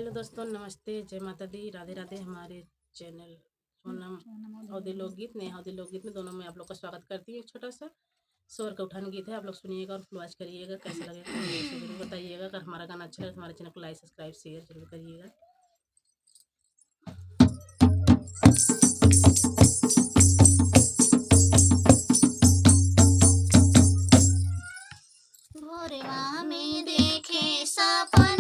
Hello दोस्तों, नमस्ते, जय माता दी, राधे राधे। हमारे चैनल सोनम अवधी लोकगीत, नेहा अवधी लोकगीत में दोनों में आप लोग का स्वागत करती हूँ। एक छोटा सा स्वर का उठान गीत है, आप लोग सुनिएगा और फुलवाच करिएगा। कैसा लगेगा मुझे जरूर बताइएगा। अगर हमारा गाना अच्छा लगे तो हमारे चैनल को लाइक, सब्सक्राइब, शेयर जरूर करिएगा। भोरवा में देखे सपना